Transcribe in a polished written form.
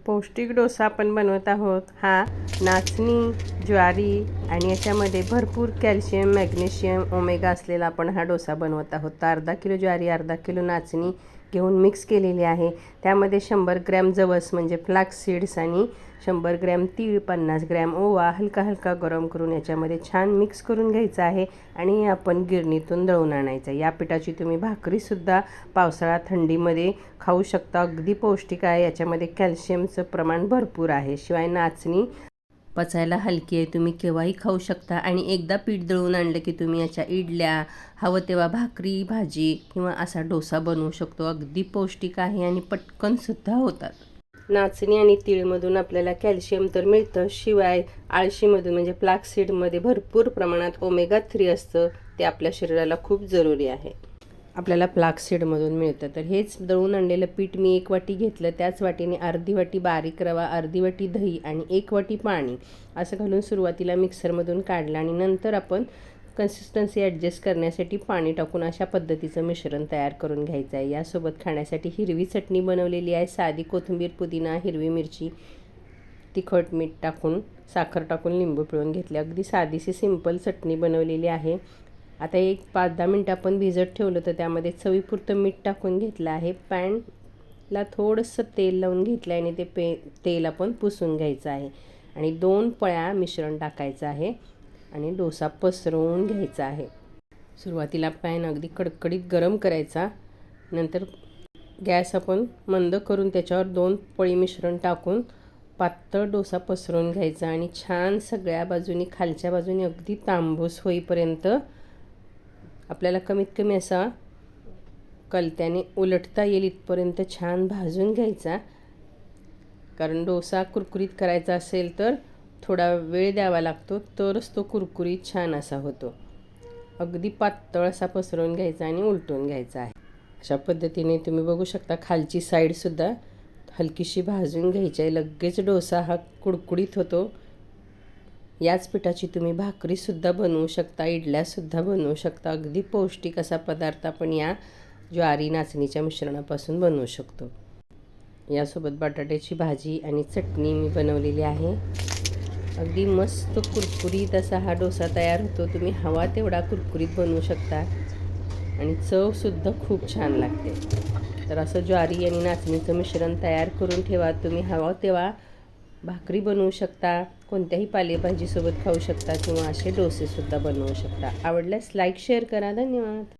पौष्टिक डोसा आपण बनवत आहोत। हा नाचणी, ज्वारी आणि याच्यामध्ये भरपूर कॅल्शियम, मॅग्नेशियम, ओमेगा असलेला आपण हा डोसा बनवत आहोत। तर अर्धा किलो ज्वारी, अर्धा किलो नाचणी घेऊन मिक्स केलेली आहे। त्यामध्ये 100 ग्रॅम जवस म्हणजे फ्लॅक्स सीड्स आणि 100 ग्रॅम तीळ, 50 ग्रॅम ओवा हलका हलका गरम करून याच्यामध्ये छान मिक्स करून घ्यायचं आहे आणि आपण गिरणीतून दळून आणायचं। या पिठाची तुम्ही भाकरीसुद्धा पावसाळा थंडीमध्ये खाऊ शकता। अगदी पौष्टिक आहे, याच्यामध्ये कॅल्शियमचं प्रमाण भरपूर आहे। शिवाय नाचणी पचायला हलकी आहे, तुम्ही केव्हाही खाऊ शकता। आणि एकदा पीठ दळून आणलं की तुम्ही याच्या इडल्या, हवं तेव्हा भाकरी, भाजी किंवा असा डोसा बनवू शकतो। अगदी पौष्टिक आहे आणि पटकनसुद्धा होतात। नाचणी आणि तीळमधून आपल्याला कॅल्शियम तर मिळतं, शिवाय आळशीमधून म्हणजे फ्लॅक्स सीडमध्ये भरपूर प्रमाणात ओमेगा 3 असतं, ते आपल्या शरीराला खूप जरुरी आहे। आपल्याला फ्लॅक्स सीडमधून मिळतं। तर हेच दळून आणलेलं पीठ मी 1 वाटी घेतलं, त्याच वाटीने अर्धी वाटी बारीक रवा, अर्धी वाटी दही आणि 1 वाटी पाणी असं घालून सुरुवातीला मिक्सरमधून काढलं आणि नंतर आपण कन्सिस्टन्सी ॲडजस्ट करण्यासाठी पाणी टाकून अशा पद्धतीचं मिश्रण तयार करून घ्यायचं आहे। यासोबत खाण्यासाठी हिरवी चटणी बनवलेली आहे, साधी कोथिंबीर, पुदिना, हिरवी मिरची, तिखट, मीठ टाकून, साखर टाकून, लिंबू पिळून घेतले। अगदी साधीशी सिंपल चटणी बनवलेली आहे। आता एक 5-10 मिनटं आपण भिजत ठेवलं, तर त्यामध्ये चवीपुरतं मीठ टाकून घेतलं आहे। पॅनला थोडंसं तेल लावून घेतलं आहे आणि ते तेल आपण पुसून घ्यायचं आहे आणि 2 पळ्या मिश्रण टाकायचं आहे आणि डोसा पसरवून घ्यायचा आहे। सुरुवातीला पॅन अगदी कडकडीत गरम करायचा, नंतर गॅस आपण मंद करून त्याच्यावर 2 पळी मिश्रण टाकून पातळ डोसा पसरवून घ्यायचा आणि छान सगळ्या बाजूनी, खालच्या बाजूनी अगदी तांबूस होईपर्यंत आपल्याला कमीत कमी असा कलत्याने उलटता येईल इथपर्यंत छान भाजून घ्यायचा। कारण डोसा कुरकुरीत करायचा असेल तर थोडा वेळ द्यावा लागतो, तरच तो कुरकुरीत छान असा होतो। अगदी पातळ असा पसरवून घ्यायचा आणि उलटून घ्यायचा आहे। अशा पद्धतीने तुम्ही बघू शकता खालची साईडसुद्धा हलकीशी भाजून घ्यायची आहे। लगेच डोसा हा कुडकुडीत होतो। याच पिठाची तुम्ही भाकरीसुद्धा बनवू शकता, इडल्यासुद्धा बनवू शकता। अगदी पौष्टिक असा पदार्थ आपण या ज्वारी नाचणीच्या मिश्रणापासून बनवू शकतो। यासोबत बटाट्याची भाजी आणि चटणी मी बनवलेली आहे। अगदी मस्त कुरकुरीत असा हा डोसा तयार होतो। तुम्ही हवा तेवढा कुरकुरीत बनवू शकता आणि चवसुद्धा खूप छान लागते। तर असं ज्वारी आणि नाचणीचं मिश्रण तयार करून ठेवा। तुम्ही हवा तेव्हा भाकरी बनवू शकता, कोणत्याही पालेभाजीसोबत खाऊ शकता किंवा असे डोसेसुद्धा बनवू शकता। आवडल्यास लाईक, शेअर करा। धन्यवाद।